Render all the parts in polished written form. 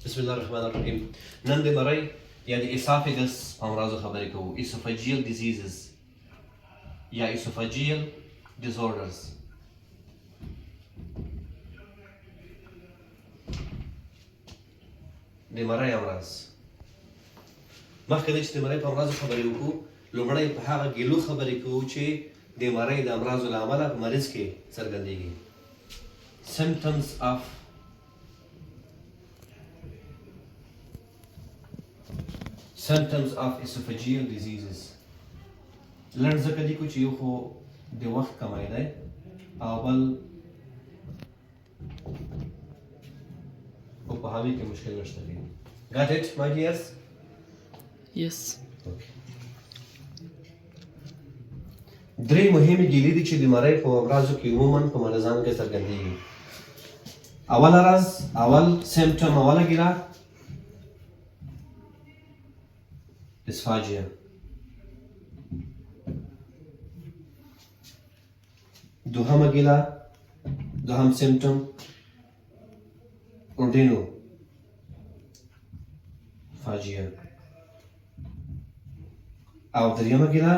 بسم الله الرحمن الرحیم. نن د مرۍ یا د اسافیګس په امراضو خبرې کوو. اسوفیجیل ډیزیزز یا اسوفیجیل ډیزورډرز. د مرۍ امراض. مخکې چې د مرۍ په امراضو خبرې وکړو، لومړی په هغه ګیلو خبرې کوو چې د مرۍ د امراضو له امله په مریض کې څرګندېږي. Symptoms of esophageal diseases. لنډ ځکه دي کو چې یو خو د وخت کمی دی او بل په پوهاوي کې مشکل نشته دی. Got it, my dears? Yes. Okay. درې مهمې ګیلې دي چې د مرۍ په امراضو کې عموماً په مریضانو کې څرګندېږي. اول سیمپټم، اوله ګیله Dysphagia. دوهمه ګیله، دوهم سیمپټم اورډینوفاجیا. او دریمه ګیله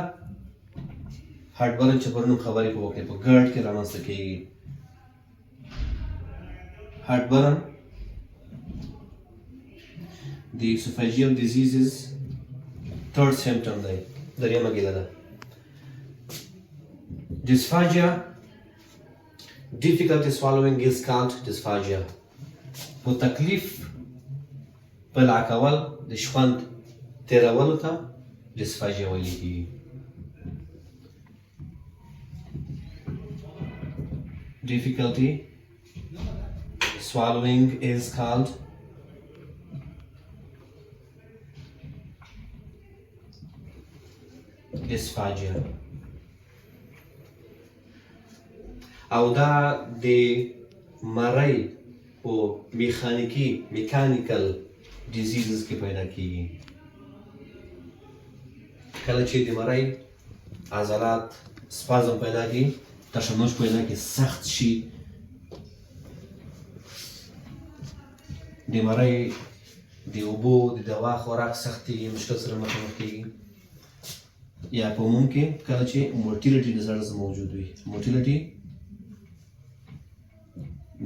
هارټبرن چې پرون خبرې په وکړې په ګرد کې رامنځته کېږي. هارټبرن د esophageal diseases third symptom دی، دریمه ګیله ده. Dysphagia, difficulty swallowing is called dysphagia. په تکلیف بلع کول د شخوند تیرولو ته dysphagia ویل کېږي. Difficulty swallowing is called Dysphagia. او دا د مرۍ په میکانیکل ډیزیزز کې پیدا کیږي. کله چې د مرۍ عضلات سپازم پیدا کړي، تشنج پیدا کړي، سخت شي، د مرۍ د اوبو د دوا خوراک سختېږي، مشکل سره مخامخ کیږي. یا په عموم کې کله چې موټیلیټي ډیزارډرز موجود وي، موټیلیټي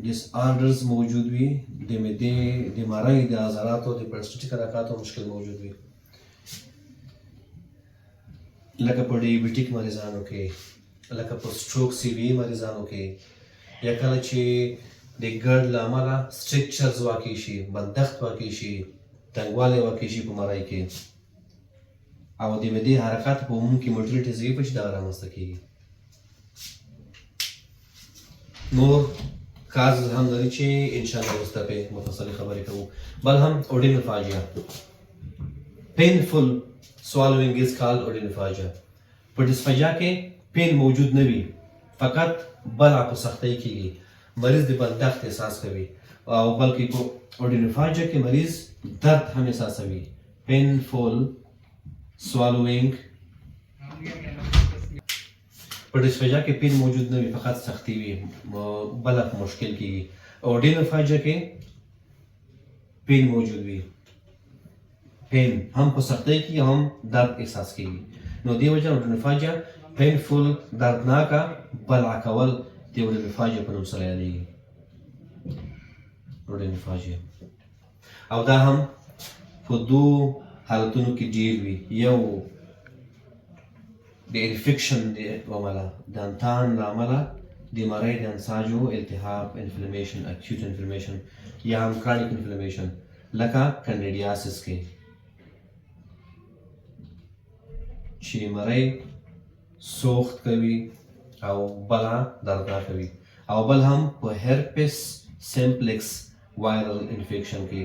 ډیسآرډرز موجود وي، د معدې د مرۍ د عضلاتو د پرسټیټیک حرکاتو مشکل موجود وي، لکه په ډایبیټیک مریضانو کې، لکه په سټروک سیوي مریضانو کې، یا کله چې د ګرد له امله سټرکچرز واقع شي، بندښت واقع شي، تنګوالی واقع شي په مرۍ کې، او د معدې حرکات په عموم کې موټیلیټي ضعیفه شي، دغه رامنځته کېږي. نور کازز هم لري چې انشاءالله وروسته پرې مفصلې خبرې کوو. بل هم اورډینوفاجیا. پینفul swallowing is called اورډینوفاجیا. په ډیسفاجیا کې پین موجود نه وي، فقط بلع په سختۍ کېږي، مریض د بندښت احساس کوي، او بلکې په اورډینوفاجیا کې مریض درد هم احساسوي. پینفul swallowing. په ډیسفاجیا کې پین موجود نه وي، فقط سختي وي، بلع په مشکل کېږي. اورډینوفاجیا کې پین موجود وي، پین هم په سختۍ کې هم درد احساس کېږي. نو دې وجه اورډینوفاجیا پینفul دردناکه بلع کول د اورډینوفاجیا په نوم سره یادېږي. اورډینوفاجیا. او دا هم په دوه حالتونو کې ډیر وي. یو د انفیکشن د امله، د انتان له امله د مرۍ د انساجو التهاب، انفلمیشن، اکیوټ انفلمیشن، یا هم کرانیک انفلمیشن، لکه کانډیډیاسس کې چې مرۍ سوخت کوي او بلع دردناکه وي. او بل هم په هرپس سمپلکس وایرل انفیکشن کې،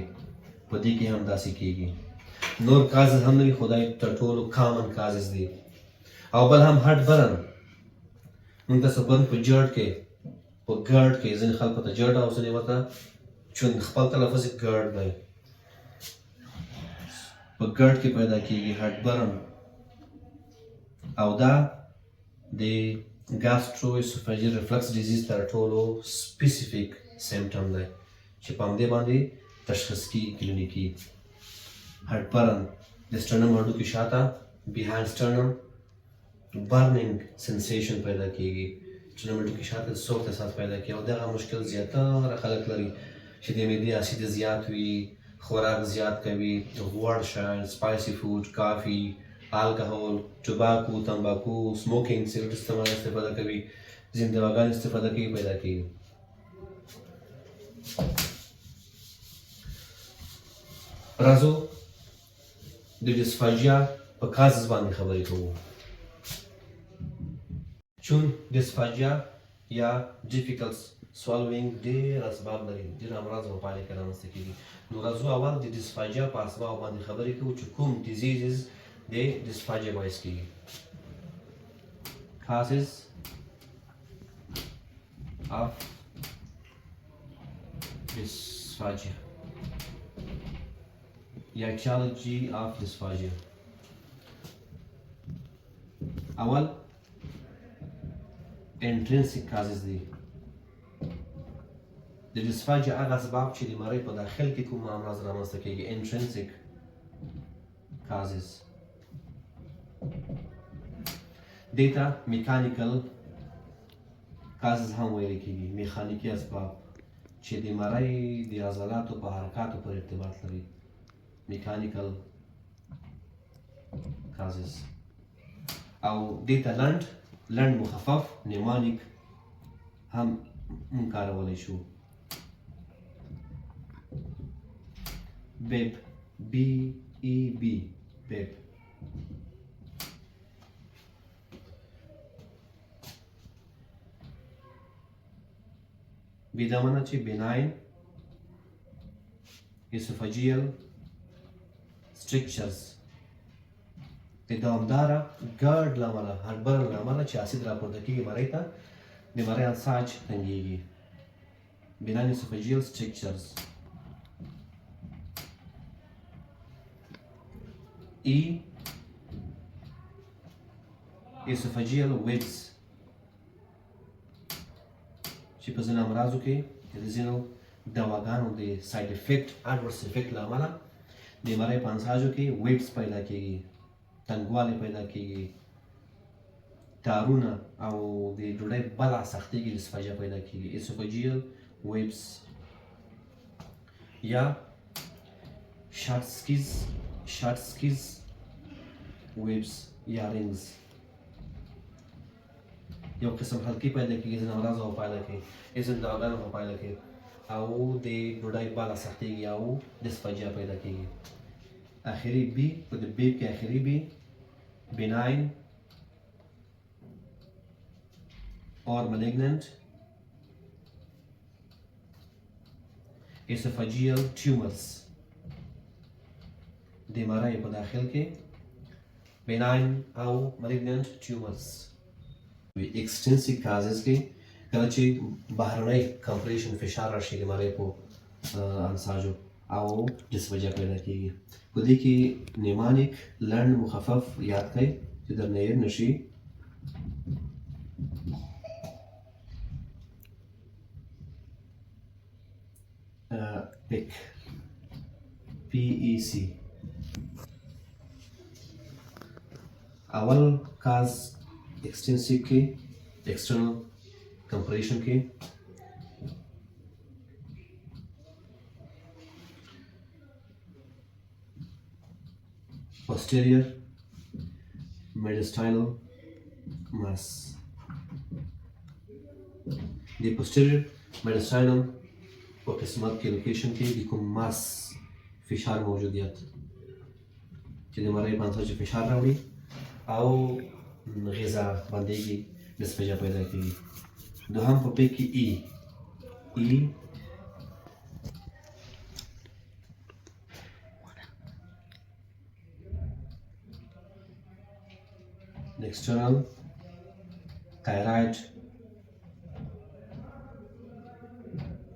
په دې کې هم داسې کېږي. نور کازز هم نوي، خدای تر ټولو کامن کازز دي. او بل هم هارټبرن. موږ تاسو برن په جرد کې، په ګرد کې ځینې خلکو ته جرد او ځینې ورته چون خپل تلفظ یې ګرد دی، په ګرد کې پیدا کېږي هارټبرن. او دا د ګاسټرو اسوفیجیل ریفلکس ډیزیز تر ټولو سپیسیفیک سیمپټم دی چې په همدې باندې تشخیص کی کلینیکی هډ برن د سټرنم هډوکي شاته بیهایند سټرنم برننګ سنسیشن پیدا کیږي سټرنم هډوکي شاته سوخت احساس پیدا کیږي او دغه مشکل زیاتره خلک لري چې د معدې اسید زیات وي خوراک زیات کوي غوړ شیان سپایسي فوډ کافي الکحول ټوباکو تمباکو سموکینګ سیګریټ استفاده کوي ځینې دواګانې استفاده کوي پیدا کیږي راځو د ډیسفاژیا په کازز باندې خبرې کوو چون ډیسفاژیا یا ډیفیکلټ سوالوینګ ډېر اسباب لري ډېر امراض په پایله کې رامنځته کېږي نو راځو اول د ډیسفاژیا په اسبابو باندې خبرې کوو چې کوم ډیزیزز د ډیسفاژیا باعث کېږي causes of dysphagia یا etiology of dysphagia اول intrinsic causes دي د ډیسفاژیا هغه اسباب چې د مرۍ په داخل کې کوم امراض رامنځته کېږي intrinsic causes دې ته میکانیکل کازز هم ویل کېږي میخانیکي اسباب چې د مرۍ د عضلاتو په حرکاتو پر ارتباط لري میکانیکل کازز او دې ته لنډ مخفف نیمانیک هم مونږ کارولی شو بیب بی ای بی بیب بیدامنه چې benign esophageal strictures د دوامداره ګرد له امله هډبرن له امله چې اسید راپورته کېږي مرۍ ته د مرۍ اساج تنګېږي benign esophageal strictures E esophageal webs چې په ځینو امراضو کې د ځینو دواګانو د ساید افیکټ اډورس افیکټ له امله د مرۍ په انساجو کې ویبس پیدا کېږي تنګوالی پیدا کېږي تارونه او د ډوډۍ بلع سختېږي ډیسفاژیا پیدا کېږي اسوفیجیل ویبس یا شارټسکیز ویبس یا رینګز یو قسم حلقې پیدا کېږي ځینې امراضو په پایله کې ځینې دواګانو په پایله کې او د ډوډۍ بله سختېږي او ډیسفاژیا پیدا کېږي آخري بي په د بیب کې آخري بي benign or malignant esophageal tumors د مرۍ په داخل کې benign او malignant tumors extrinsic causes کې کله چې بهرنی کمپریشن فشار راشي د مرۍ په انساجو او ډیسفاژیا پیدا کېږي په دې کې نیمانیک لنډ مخفف یاد کړئ چې درنه هېر نه شي PEC PEC اول کاز एक्सटेंसिव के external compression के posterior mediastinal mass the posterior mediastinum و قسمت के लोकेशन के د کوم ماس فشار موجودیت چې د مرۍ په انساج فشار راوړي او غذا باندېږي ډیسفاژیا پیدا کېږي دوهم په پی کې ای external thyroid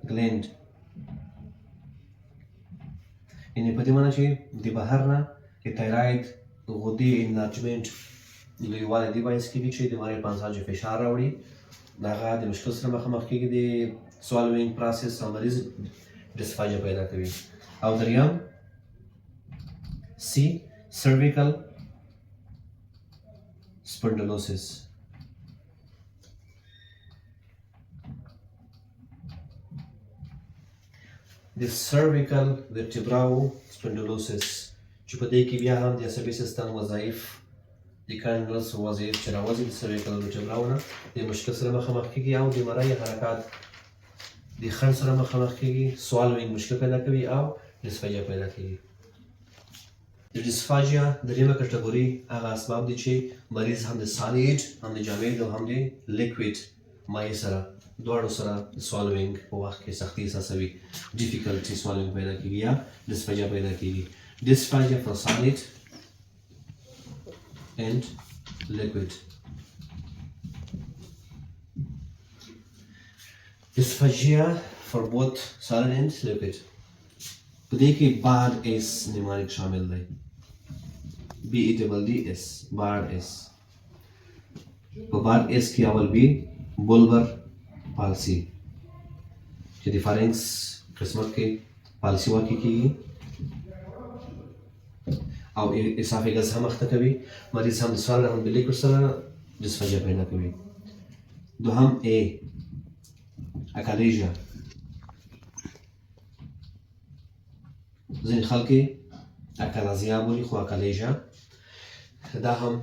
gland یعنې په دې معنی چې د بهر نه د تایراید غدې انلارجمنټ لویوالی دې باعث کېږي چې د مرۍ په انساجو فشار راوړي هغه د مشکل سره مخامخ کېږي د سوالوینګ پروسس او مریض ډیسفاژیا پیدا کوي او دریم C cervical spondylosis. د cervical vertebral spondylosis چې په دې کې بیا هم د عصبي سیستم وظایف د کانډلس وظایف چې راوځي د cervical vertebral نه د مشکل سره مخامخ کېږي او د مرۍ حرکات د خنډ سره مخامخ کېږي، swallowing مشکل پیدا کوي او dysphagia پیدا کوي. د dysphagia دریمه کټګوري هغه اسباب دي چې مریض هم د solid هم د جامد او هم د liquid مایع سره دواړو سره swallowing په وخت کې سختي احساسوي، difficulty swallowing پیدا کېږي یا dysphagia پیدا کېږي. Dysphagia for solid and liquid. Dysphagia for both solid and liquid. په دې کې bad S نمانیک شامل دی. BADDS bad S. په bad S کې اول B bulbar palsy چې د فارنکس قسمت کې پالسي واقع کېږي او اسافیګس هم اخته کوي، مریض هم د سوال هم د لیکوډ سره dysphagia پیدا کوي. دوهم A اکالیژیا. ځینې خلک اکالازیا بولي خو اکالیژیا دا هم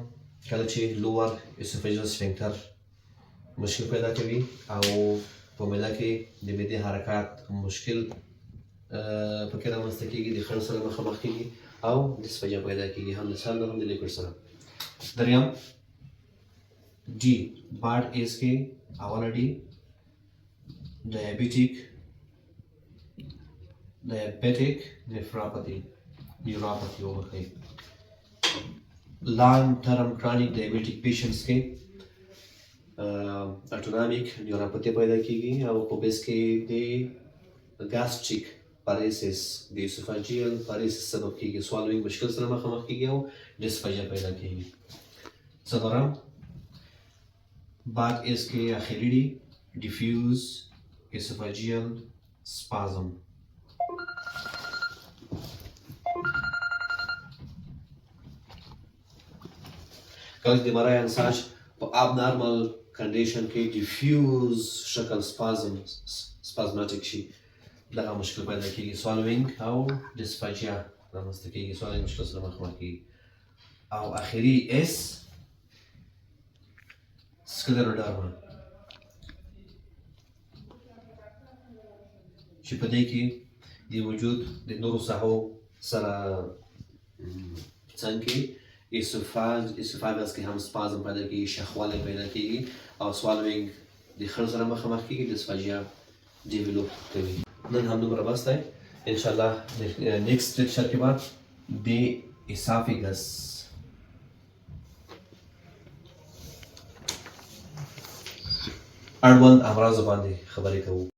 کله چې لوور اسوفیجل سفنکتر مشکل پیدا کوي او په معده کې د معدې حرکات مشکل پکې رامنځته کېږي، د خنډ سره مخامخ کېږي او dysphagia پیدا کېږي هم د سالډ هم د لیکوډ سره. دریم ډي بارډ ایس کې اوله ډي diabetic nephropathy وبخښئ. long term chronic diabetic patients کې autonomic neuropathy پیدا کېږي او په بیس کې د gastric paresis د esophageal paresis سبب کېږي، swallowing مشکل سره مخامخ کېږي او dysphagia پیدا کېږي. څلورم باد اس کې آخري دی diffuse esophageal spasm. کله د مرۍ انساج په abnormal condition کې diffuse شکل spasmatic شي دغه مشکل پیدا کېږي، swallowing او dysphagia رامنځته کېږي، swallowing مشکل سره مخامخ کېږي. او آخري اس سکلروډرما چې په دې کې د وجود د نورو ساحو سره څنګ کې اسوفاګس کې هم سپازم پیدا کېږي، شخوالی پیدا کېږي او swallowing د خنډ سره مخامخ کېږي، dysphagia ډیولپ کوي. نن هم دومره بس دی، انشاءالله نیکسټ لیکچر کې به د اسافیګس اړوند امراضو باندې خبرې کوو.